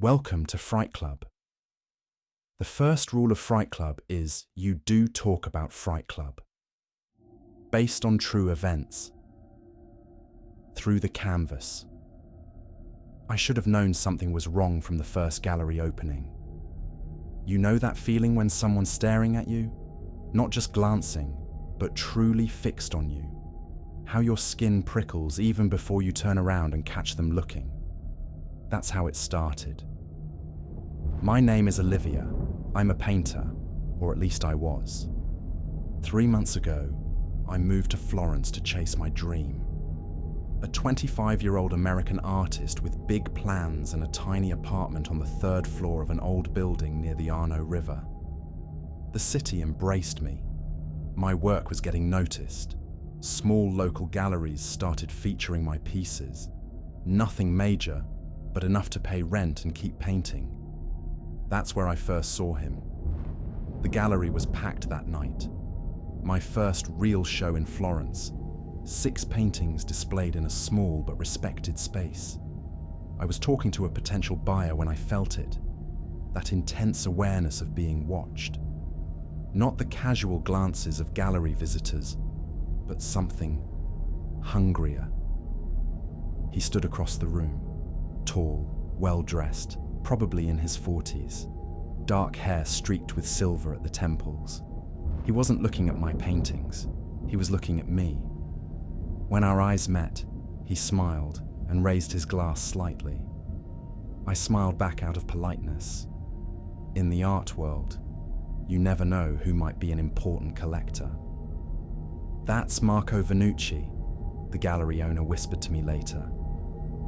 Welcome to Fright Club. The first rule of Fright Club is you do talk about Fright Club. Based on true events. Through the canvas. I should have known something was wrong from the first gallery opening. You know that feeling when someone's staring at you? Not just glancing, but truly fixed on you. How your skin prickles even before you turn around and catch them looking. That's how it started. My name is Olivia. I'm a painter, or at least I was. 3 months ago, I moved to Florence to chase my dream. A 25-year-old American artist with big plans and a tiny apartment on the 3rd floor of an old building near the Arno River. The city embraced me. My work was getting noticed. Small local galleries started featuring my pieces. Nothing major, but enough to pay rent and keep painting. That's where I first saw him. The gallery was packed that night. My first real show in Florence. 6 paintings displayed in a small but respected space. I was talking to a potential buyer when I felt it. That intense awareness of being watched. Not the casual glances of gallery visitors, but something hungrier. He stood across the room. Tall, well-dressed, probably in his 40s. Dark hair streaked with silver at the temples. He wasn't looking at my paintings. He was looking at me. When our eyes met, he smiled and raised his glass slightly. I smiled back out of politeness. In the art world, you never know who might be an important collector. "That's Marco Venucci," the gallery owner whispered to me later.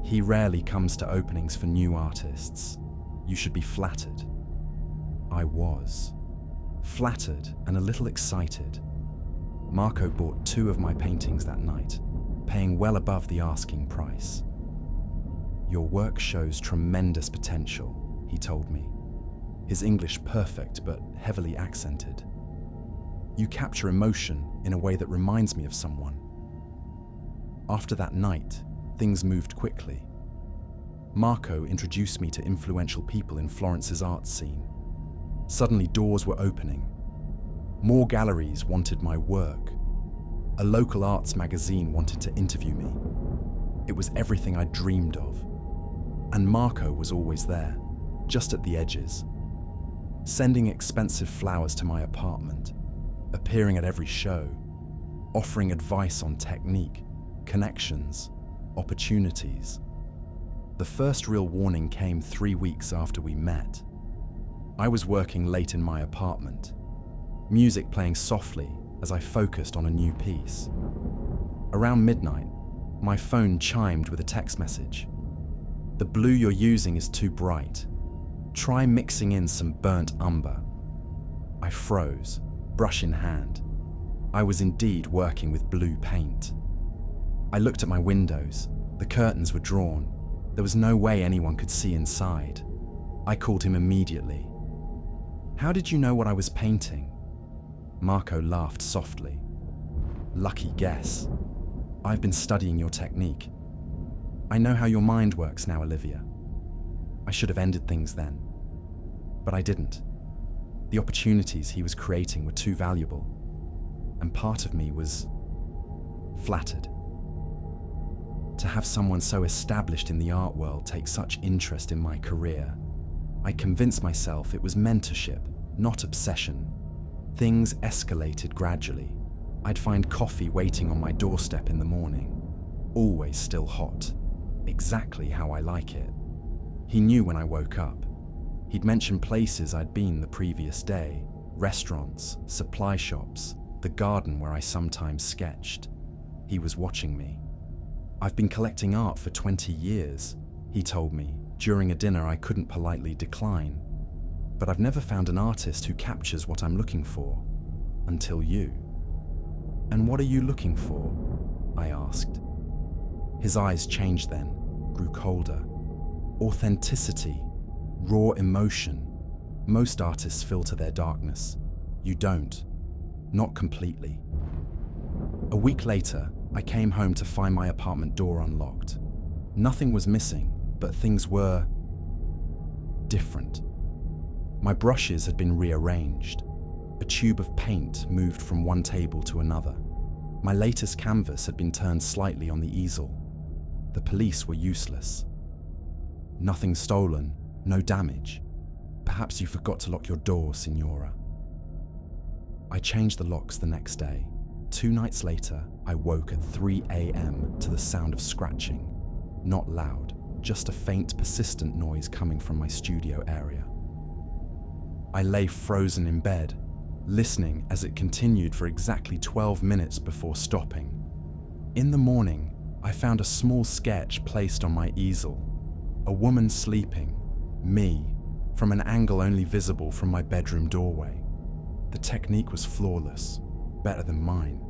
"He rarely comes to openings for new artists. You should be flattered." I was. Flattered and a little excited. Marco bought 2 of my paintings that night, paying well above the asking price. "Your work shows tremendous potential," he told me. His English perfect but heavily accented. "You capture emotion in a way that reminds me of someone." After that night, things moved quickly. Marco introduced me to influential people in Florence's art scene. Suddenly doors were opening. More galleries wanted my work. A local arts magazine wanted to interview me. It was everything I dreamed of. And Marco was always there, just at the edges. Sending expensive flowers to my apartment, appearing at every show, offering advice on technique, connections, opportunities. The first real warning came 3 weeks after we met. I was working late in my apartment, music playing softly as I focused on a new piece. Around midnight, my phone chimed with a text message. "The blue you're using is too bright. Try mixing in some burnt umber." I froze, brush in hand. I was indeed working with blue paint. I looked at my windows. The curtains were drawn. There was no way anyone could see inside. I called him immediately. "How did you know what I was painting?" Marco laughed softly. "Lucky guess. I've been studying your technique. I know how your mind works now, Olivia." I should have ended things then, but I didn't. The opportunities he was creating were too valuable, and part of me was flattered. To have someone so established in the art world take such interest in my career, I convinced myself it was mentorship, not obsession. Things escalated gradually. I'd find coffee waiting on my doorstep in the morning, always still hot, exactly how I like it. He knew when I woke up. He'd mention places I'd been the previous day, restaurants, supply shops, the garden where I sometimes sketched. He was watching me. "I've been collecting art for 20 years, he told me during a dinner I couldn't politely decline. "But I've never found an artist who captures what I'm looking for. Until you." "And what are you looking for?" I asked. His eyes changed then, grew colder. "Authenticity, raw emotion. Most artists filter their darkness. You don't. Not completely." A week later, I came home to find my apartment door unlocked. Nothing was missing, but things were different. My brushes had been rearranged. A tube of paint moved from one table to another. My latest canvas had been turned slightly on the easel. The police were useless. Nothing stolen, no damage. Perhaps you forgot to lock your door, Signora. I changed the locks the next day. 2 nights later, I woke at 3 a.m. to the sound of scratching. Not loud, just a faint, persistent noise coming from my studio area. I lay frozen in bed, listening as it continued for exactly 12 minutes before stopping. In the morning, I found a small sketch placed on my easel. A woman sleeping, me, from an angle only visible from my bedroom doorway. The technique was flawless, better than mine.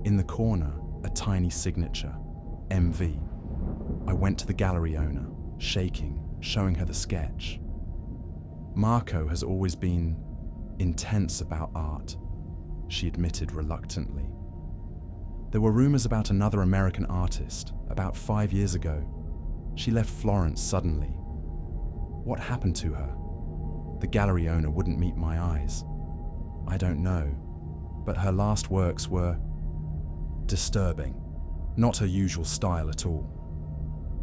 In the corner, a tiny signature, MV. I went to the gallery owner, shaking, showing her the sketch. Marco has always been intense about art, she admitted reluctantly. There were rumors about another American artist about 5 years ago. She left Florence suddenly. What happened to her? The gallery owner wouldn't meet my eyes. I don't know, but her last works were disturbing, not her usual style at all.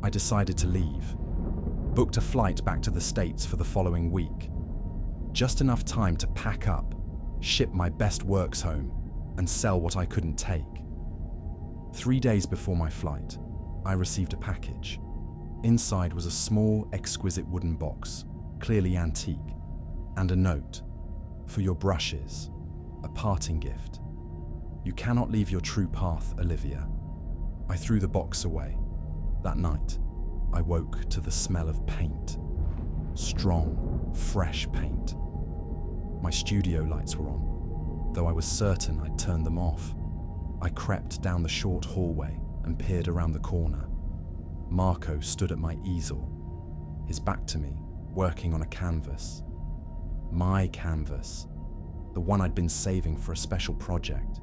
I decided to leave, booked a flight back to the States for the following week. Just enough time to pack up, ship my best works home, and sell what I couldn't take. 3 days before my flight, I received a package. Inside was a small, exquisite wooden box, clearly antique, and a note. For your brushes, a parting gift. You cannot leave your true path, Olivia. I threw the box away. That night, I woke to the smell of paint. Strong, fresh paint. My studio lights were on, though I was certain I'd turned them off. I crept down the short hallway and peered around the corner. Marco stood at my easel, his back to me, working on a canvas. My canvas, the one I'd been saving for a special project.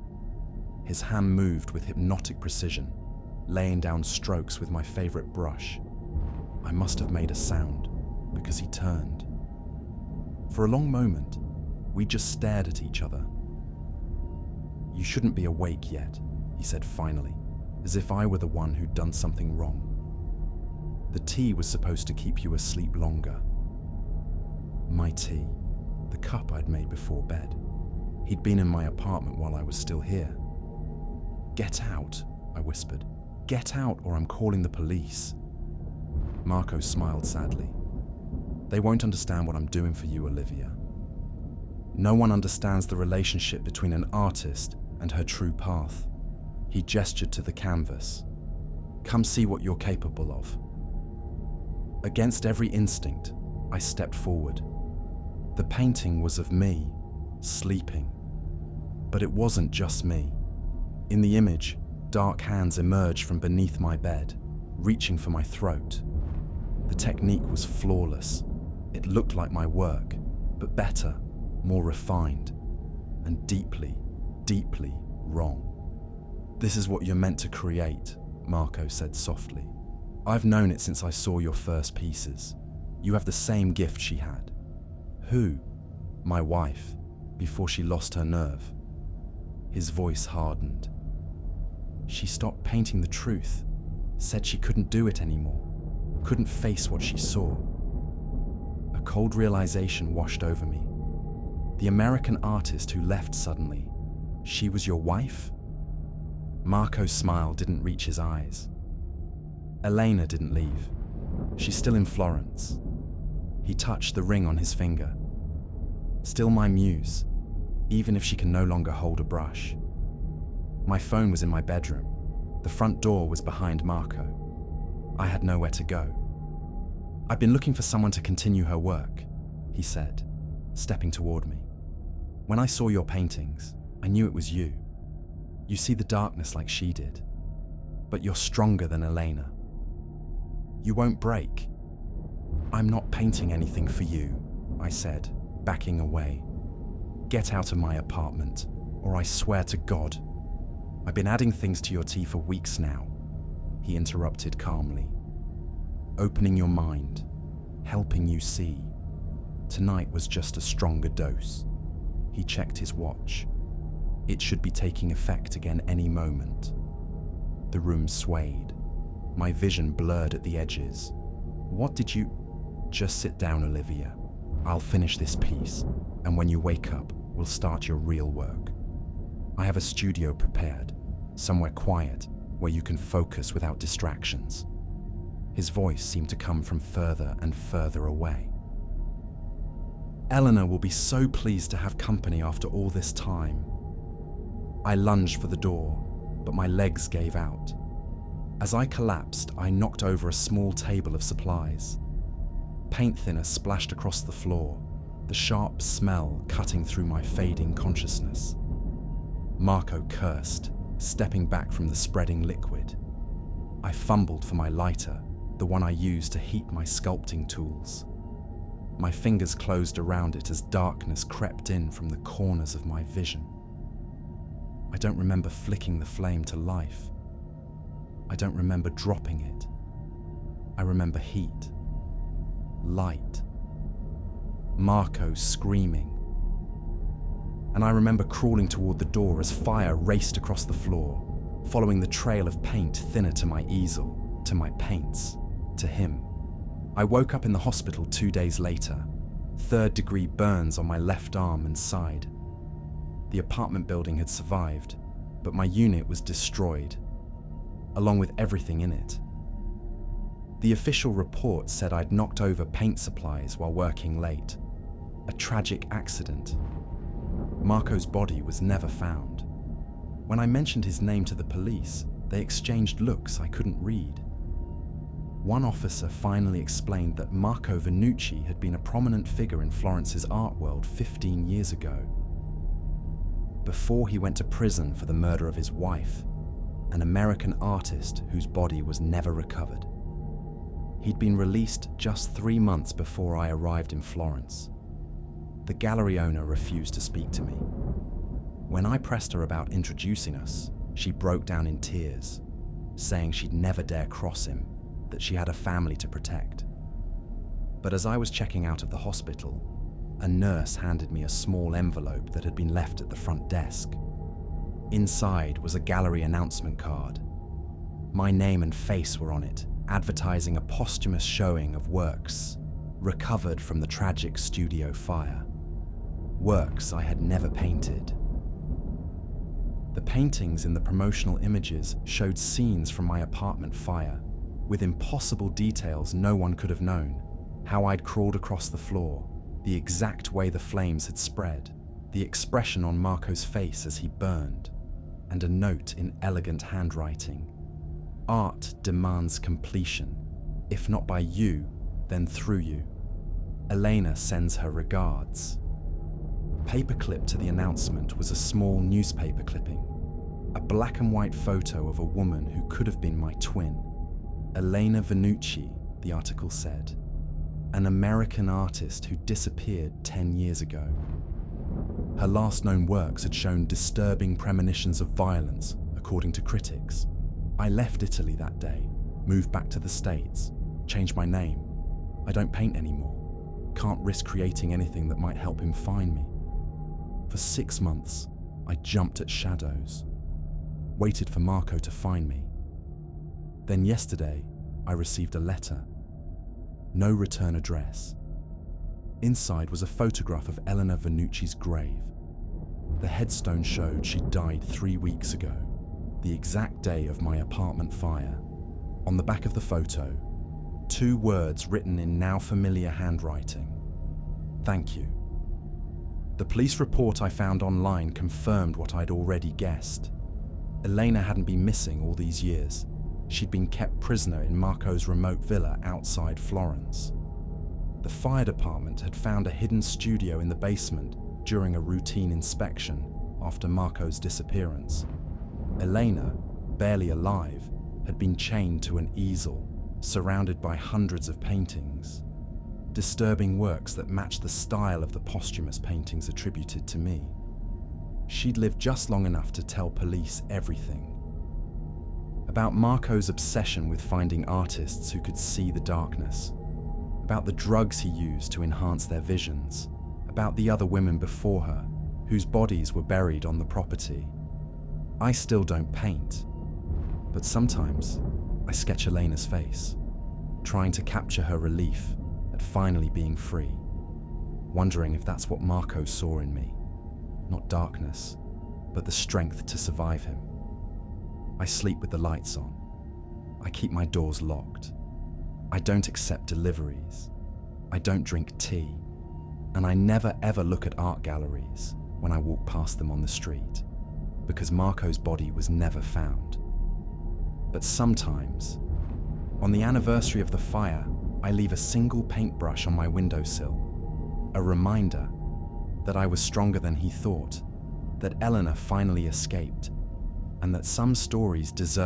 His hand moved with hypnotic precision, laying down strokes with my favorite brush. I must have made a sound, because he turned. For a long moment, we just stared at each other. You shouldn't be awake yet, he said finally, as if I were the one who'd done something wrong. The tea was supposed to keep you asleep longer. My tea, the cup I'd made before bed. He'd been in my apartment while I was still here. Get out, I whispered. Get out or I'm calling the police. Marco smiled sadly. They won't understand what I'm doing for you, Olivia. No one understands the relationship between an artist and her true path. He gestured to the canvas. Come see what you're capable of. Against every instinct, I stepped forward. The painting was of me, sleeping. But it wasn't just me. In the image, dark hands emerged from beneath my bed, reaching for my throat. The technique was flawless. It looked like my work, but better, more refined, and deeply, deeply wrong. This is what you're meant to create, Marco said softly. I've known it since I saw your first pieces. You have the same gift she had. Who? My wife, before she lost her nerve. His voice hardened. She stopped painting the truth, said she couldn't do it anymore, couldn't face what she saw. A cold realization washed over me. The American artist who left suddenly, she was your wife? Marco's smile didn't reach his eyes. Elena didn't leave. She's still in Florence. He touched the ring on his finger. Still my muse, even if she can no longer hold a brush. My phone was in my bedroom. The front door was behind Marco. I had nowhere to go. I've been looking for someone to continue her work, he said, stepping toward me. When I saw your paintings, I knew it was you. You see the darkness like she did, but you're stronger than Elena. You won't break. I'm not painting anything for you, I said, backing away. Get out of my apartment, or I swear to God. I've been adding things to your tea for weeks now, he interrupted calmly. Opening your mind, helping you see. Tonight was just a stronger dose. He checked his watch. It should be taking effect again any moment. The room swayed. My vision blurred at the edges. What did you... Just sit down, Olivia. I'll finish this piece, and when you wake up, we'll start your real work. I have a studio prepared, somewhere quiet, where you can focus without distractions. His voice seemed to come from further and further away. Eleanor will be so pleased to have company after all this time. I lunged for the door, but my legs gave out. As I collapsed, I knocked over a small table of supplies. Paint thinner splashed across the floor, the sharp smell cutting through my fading consciousness. Marco cursed, stepping back from the spreading liquid. I fumbled for my lighter, the one I used to heat my sculpting tools. My fingers closed around it as darkness crept in from the corners of my vision. I don't remember flicking the flame to life. I don't remember dropping it. I remember heat, light, Marco screaming. And I remember crawling toward the door as fire raced across the floor, following the trail of paint thinner to my easel, to my paints, to him. I woke up in the hospital 2 days later, 3rd-degree burns on my left arm and side. The apartment building had survived, but my unit was destroyed, along with everything in it. The official report said I'd knocked over paint supplies while working late. A tragic accident. Marco's body was never found. When I mentioned his name to the police, they exchanged looks I couldn't read. One officer finally explained that Marco Venucci had been a prominent figure in Florence's art world 15 years ago, before he went to prison for the murder of his wife, an American artist whose body was never recovered. He'd been released just 3 months before I arrived in Florence. The gallery owner refused to speak to me. When I pressed her about introducing us, she broke down in tears, saying she'd never dare cross him, that she had a family to protect. But as I was checking out of the hospital, a nurse handed me a small envelope that had been left at the front desk. Inside was a gallery announcement card. My name and face were on it, advertising a posthumous showing of works recovered from the tragic studio fire. Works I had never painted. The paintings in the promotional images showed scenes from my apartment fire, with impossible details no one could have known. How I'd crawled across the floor, the exact way the flames had spread, the expression on Marco's face as he burned, and a note in elegant handwriting. Art demands completion. If not by you, then through you. Elena sends her regards. Paperclipped to the announcement was a small newspaper clipping, a black and white photo of a woman who could have been my twin. Elena Venucci, the article said, an American artist who disappeared 10 years ago. Her last known works had shown disturbing premonitions of violence, according to critics. I left Italy that day, moved back to the States, changed my name. I don't paint anymore. Can't risk creating anything that might help him find me. For 6 months, I jumped at shadows, waited for Marco to find me. Then yesterday, I received a letter. No return address. Inside was a photograph of Eleanor Venucci's grave. The headstone showed she died 3 weeks ago, the exact day of my apartment fire. On the back of the photo, 2 words written in now familiar handwriting. Thank you. The police report I found online confirmed what I'd already guessed. Elena hadn't been missing all these years. She'd been kept prisoner in Marco's remote villa outside Florence. The fire department had found a hidden studio in the basement during a routine inspection after Marco's disappearance. Elena, barely alive, had been chained to an easel, surrounded by hundreds of paintings. Disturbing works that matched the style of the posthumous paintings attributed to me. She'd lived just long enough to tell police everything. About Marco's obsession with finding artists who could see the darkness. about the drugs he used to enhance their visions, about the other women before her, whose bodies were buried on the property. I still don't paint, but sometimes I sketch Elena's face, trying to capture her relief at finally being free, wondering if that's what Marco saw in me. Not darkness, but the strength to survive him. I sleep with the lights on. I keep my doors locked. I don't accept deliveries. I don't drink tea. And I never ever look at art galleries when I walk past them on the street, because Marco's body was never found. But sometimes, on the anniversary of the fire, I leave a single paintbrush on my windowsill, a reminder that I was stronger than he thought, that Eleanor finally escaped, and that some stories deserve